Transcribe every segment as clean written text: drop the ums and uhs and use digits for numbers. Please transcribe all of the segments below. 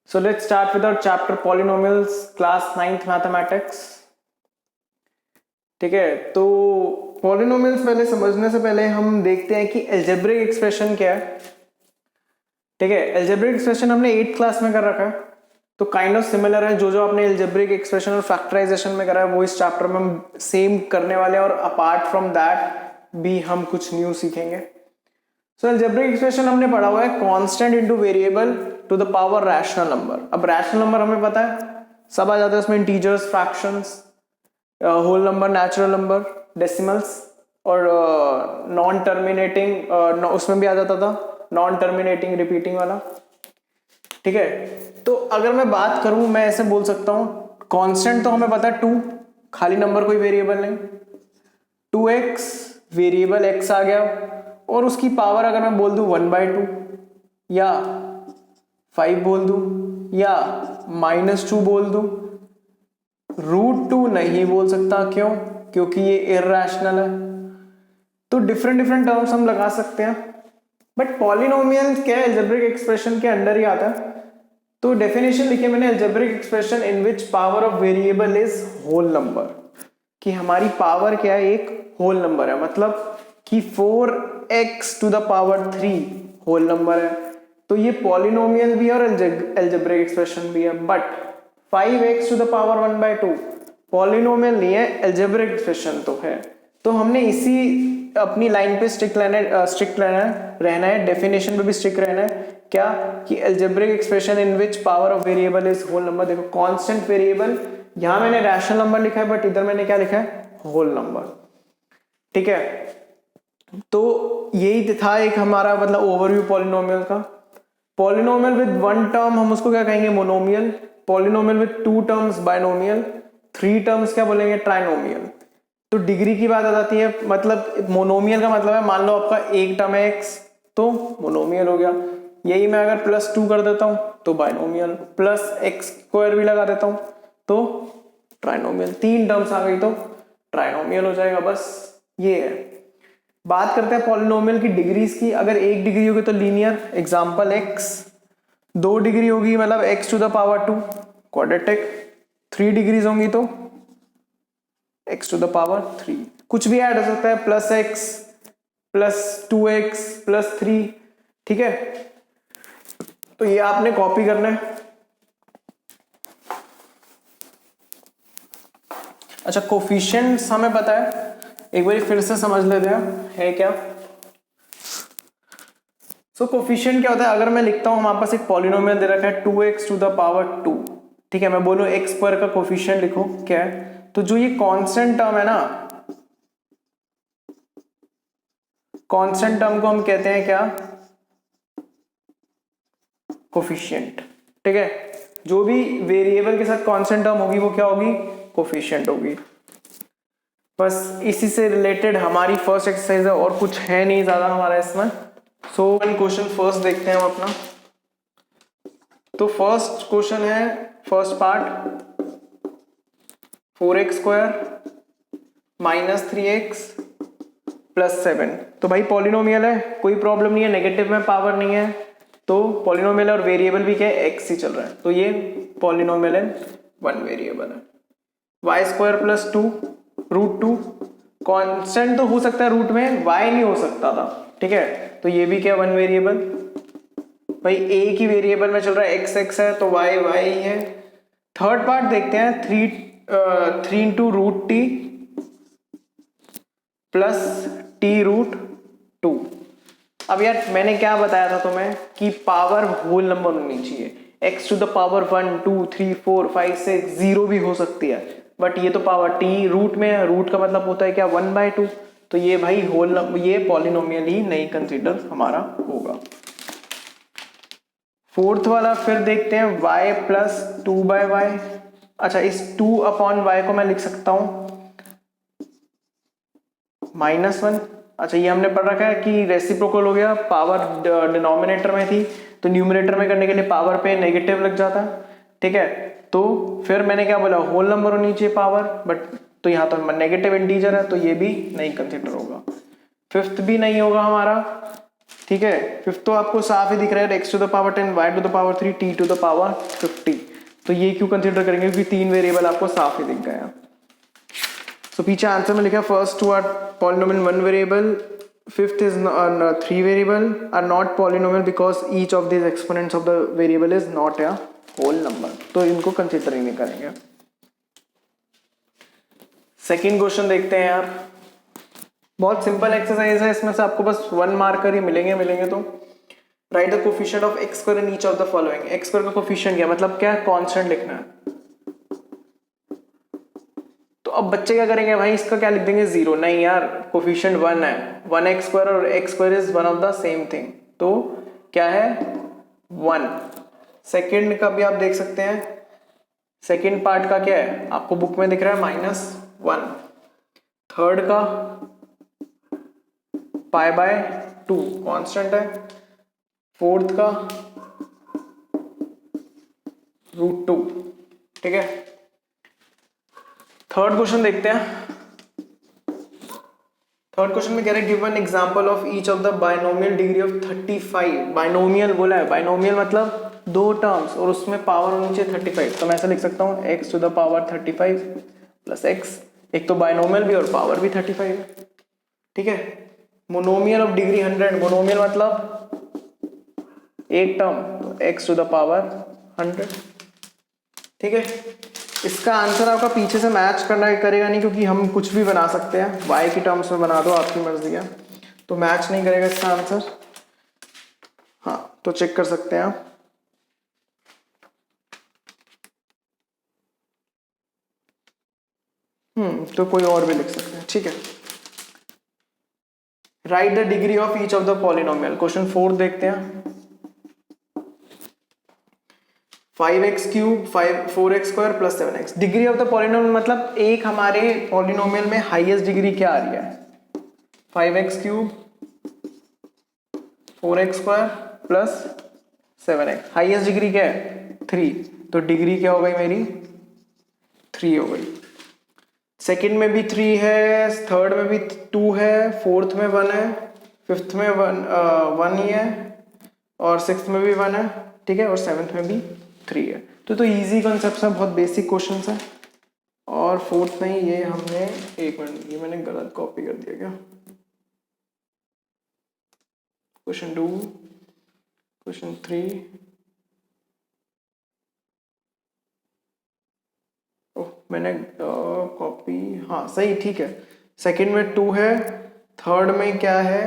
So let's start with our chapter polynomials, class 9th mathematics. ठीक है, तो polynomials पहले समझने से पहले हम देखते हैं कि एल्जेब्रिक एक्सप्रेशन क्या है. ठीक है, एल्जेब्रिक एक्सप्रेशन हमने 8th क्लास में कर रखा है, तो काइंड ऑफ सिमिलर है. जो आपने एल्जेब्रिक एक्सप्रेशन और फैक्टराइजेशन में करा है वो इस चैप्टर में हम सेम करने वाले हैं, और अपार्ट फ्रॉम दैट भी हम कुछ न्यू सीखेंगे. सो एल्जेब्रिक एक्सप्रेशन हमने पढ़ा हुआ है constant into variable to the power rational number. अब रैशनल नंबर हमें पता है सब आ जाते हैं उसमें, integers, fractions, whole number, natural number, decimals, और नॉन टर्मिनेटिंग उसमें भी आ जाता था नॉन टर्मिनेटिंग रिपीटिंग वाला. ठीक है, तो अगर मैं बात करूं मैं ऐसे बोल सकता हूं कांस्टेंट तो हमें पता है 2, खाली नंबर कोई वेरिएबल नहीं, 2x वेरिएबल x आ गया, और उसकी पावर अगर मैं बोल दूं 1/2 या 5 बोल दूं या -2 बोल दूं. √2 नहीं बोल सकता, क्यों? क्योंकि ये इर्रेशनल है. तो डिफरेंट टर्म्स हम लगा सकते हैं, बट पॉलिनोमियल क्या है, एल्जेब्रिक एक्सप्रेशन के अंडर ही आता है. तो डेफिनेशन लिखी मैंने, algebraic expression in which power of variable is whole number. कि हमारी पावर क्या है, एक होल नंबर है, मतलब कि 4x to the power 3 whole number है. तो ये पॉलिनोमियल भी है और एल्जेब्रिक एक्सप्रेशन भी है. But 5x to the power 1/2 polynomial नहीं है, एल्जेब्रिक एक्सप्रेशन तो है. तो हमने इसी अपनी लाइन पे स्ट्रिक्ट रहना है, डेफिनेशन पे भी स्ट्रिक्ट रहना है. क्या कि algebraic expression in which power of variable is whole number. देखो कांस्टेंट वेरिएबल, यहां मैंने रैशनल नंबर लिखा है, बट इधर मैंने क्या लिखा है, होल नंबर. ठीक है, तो यही था एक हमारा मतलब ओवरव्यू पॉलिनोमियल का. पॉलिनोमियल विद 1 टर्म हम उसको क्या कहेंगे, monomial. Polynomial with 2 terms binomial. 3 terms क्या बोलेंगे, ट्राइनोमियल. तो डिग्री की बात आ जाती है, मतलब मोनोमियल का मतलब है मान लो आपका एक टर्म है x, तो मोनोमियल हो गया. यही मैं अगर +2 कर देता हूं तो बाइनोमियल, +x² भी लगा देता हूं तो ट्राइनोमियल. 3 टर्म्स आ गई तो ट्राइनोमियल हो जाएगा. बस ये है. बात करते हैं पॉलिनोमियल की डिग्रीज की. अगर 1 डिग्री होगी तो लीनियर, एग्जांपल x. 2 डिग्री होगी मतलब x to the power 2 quadratic. 3 degrees होंगी तो x टू द पावर 3. कुछ भी ऐड हो सकता है, +x +2x +3. ठीक है, तो ये आपने कॉपी करना है. अच्छा, कोफिशिएंट्स हमें पता है, एक बार फिर से समझ लेते हैं है क्या. सो कोफिशिएंट क्या होता है, अगर मैं लिखता हूं हमारे पास एक पॉलिनोमियल दे रखा है 2x टू द पावर 2. ठीक है, मैं बोलूं x² का कोफिशिएंट लिखो क्या है, तो जो ये कांस्टेंट टर्म है ना, कांस्टेंट टर्म को हम कहते हैं क्या, कोफिशिएंट. ठीक है, जो भी वेरिएबल के साथ कांस्टेंट टर्म होगी वो क्या होगी, कोफिशिएंट होगी. बस इसी से रिलेटेड हमारी फर्स्ट एक्सरसाइज है, और कुछ है नहीं ज्यादा हमारा इसमें. सो क्वेश्चन फर्स्ट देखते हैं हम अपना. तो फर्स्ट क्वेश्चन है, फर्स्ट पार्ट, 4x² -3x +7. तो भाई पॉलिनोमियल है, कोई प्रॉब्लम नहीं है, नेगेटिव में पावर नहीं है, तो पॉलिनोमियल और वेरिएबल भी क्या है, x ही चल रहा है, तो ये पॉलिनोमियल है, 1 वेरिएबल है. y² +2 √2. कांस्टेंट तो हो सकता है रूट में, y नहीं हो सकता था. ठीक है, तो ये भी क्या 1 वेरिएबल. भाई एक ही वेरिएबल में चल रहा है, x है तो y ही है. थर्ड पार्ट देखते हैं, 3 × √t +t√2. अब यार मैंने क्या बताया था तुम्हें कि पावर होल नंबर होनी चाहिए. x टू द पावर 1 2 3 4 5 6 0 भी हो सकती है, बट ये तो पावर t रूट में है. रूट का मतलब होता है क्या, 1/2. तो ये भाई होल नंबर, ये पॉलिनोमियल ही नहीं कंसीडर हमारा होगा. फोर्थ वाला फिर देखते हैं, y + 2/y. अच्छा, इस 2/y को मैं लिख सकता हूं -1. अच्छा, ये हमने पढ़ रखा है कि रेसिप्रोकल हो गया, पावर डिनोमिनेटर में थी तो न्यूमरेटर में करने के लिए पावर पे नेगेटिव लग जाता है. ठीक है, तो फिर मैंने क्या बोला, होल नंबर होनी चाहिए पावर, बट तो यहाँ तो नेगेटिव इंटीजर है, तो ये भी नहीं कंसिडर होगा. फिफ्थ भी नहीं होगा हमारा. ठीक है, फिफ्थ तो आपको साफ ही दिख रहा है, x to the power 10, y to the power 3, t to the power 50। तो ये क्यों कंसिडर करेंगे, क्योंकि तीन वेरिएबल आपको साफ ही दिख गए। सो पीछे आंसर में लिखा first two are polynomial one variable, fifth is three variable are not polynomial because each of these exponents of the variable is not a whole number, तो इनको कंसिडर ही नहीं करेंगे। सेकेंड क्वेश्चन देखते हैं यार, बहुत सिंपल एक्सरसाइज है, इसमें से आपको बस 1 मार्कर ही मिलेंगे। तो right the coefficient of x square in each of the following. X square का कोफिशिएंट क्या मतलब, क्या कांस्टेंट लिखना है। तो अब बच्चे क्या करेंगे भाई, इसका क्या लिख देंगे 0, नहीं यार कोफिशिएंट 1 है, 1x स्क्वायर और x square is one of the same thing, तो क्या है 1। सेकंड का भी आप देख सकते हैं, सेकंड पार्ट का क्या है आपको बुक में दिख रहा है -1। थर्ड का π/2 कांस्टेंट है, फोर्थ का √2, ठीक है। थर्ड क्वेश्चन देखते हैं। थर्ड क्वेश्चन में कह रहे हैं give one example of each of the binomial degree of 35। Binomial बोला है, बाइनोमियल मतलब दो टर्म्स और उसमें पावर होनी चाहिए 35। तो मैं ऐसा लिख सकता हूँ x to the power 35 plus x, एक तो बाइनोमियल भी और पावर भी 35 है, ठीक है। मोनोमियल ऑफ डिग्री 100, मोनोमियल मतलब एक टर्म, तो x टू द पावर 100, ठीक है। इसका आंसर आपका पीछे से मैच करना करेगा नहीं, क्योंकि हम कुछ भी बना सकते हैं, y की टर्म्स में बना दो, आपकी मर्जी है, तो मैच नहीं करेगा इसका आंसर। हाँ, तो चेक कर सकते हैं आप। तो कोई और भी लिख सकते हैं, ठीक है। Right the degree of each of the polynomial. Question 4 देखते हैं। 5x³ 4x square plus 7x। Degree of the polynomial मतलब एक हमारे पॉलिनोमियल में हाईएस्ट डिग्री क्या आ रही है, 5x³ 4x square plus 7x। Highest degree क्या है 3, तो डिग्री क्या हो गई मेरी 3 हो गई। सेकंड में भी 3 है, थर्ड में भी 2 है, फोर्थ में 1 है, फिफ्थ में 1 ही है, और सिक्स्थ में भी 1 है, ठीक है, और सेवन्थ में भी 3 है। तो इजी कॉन्सेप्ट है, बहुत बेसिक क्वेश्चन है। और फोर्थ में ये हमने, एक मिनट, ये मैंने गलत कॉपी कर दिया क्या, क्वेश्चन 2, क्वेश्चन 3, ओह मैंने कॉपी, हाँ सही, ठीक है। सेकंड में 2 है, थर्ड में क्या है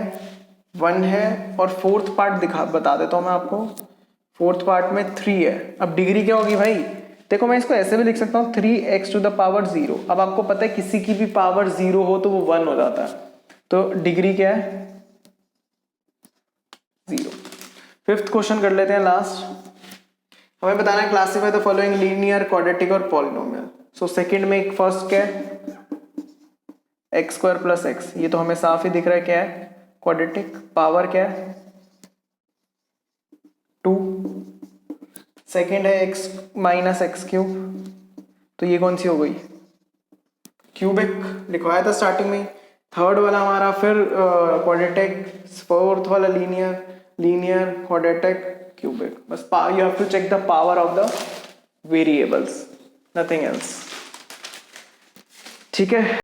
1 है, और फोर्थ पार्ट बता देता हूँ मैं आपको। फोर्थ पार्ट में 3 है। अब डिग्री क्या होगी भाई, देखो मैं इसको ऐसे भी लिख सकता हूँ 3x टू द पावर 0। अब आपको पता है किसी की भी पावर 0 हो तो वो 1 हो जाता है, तो डिग्री क्या है 0। फिफ्थ क्वेश्चन कर लेते हैं लास्ट। हमें बताना है classify the following linear, quadratic और पॉलिनोमियल। सो सेकंड में एक फर्स्ट क्या है x स्क्वायर प्लस x, ये तो हमें साफ ही दिख रहा है क्या है क्वाड्रेटिक। पावर क्या है 2। सेकेंड है x माइनस x³, तो ये कौन सी हो गई क्यूबिक, लिखवाया था स्टार्टिंग में। थर्ड वाला हमारा फिर क्वाड्रेटिक, फोर्थ वाला लीनियर क्वाड्रेटिक क्यूबिक। बस you have to check the power of the variables, nothing else, ठीक है।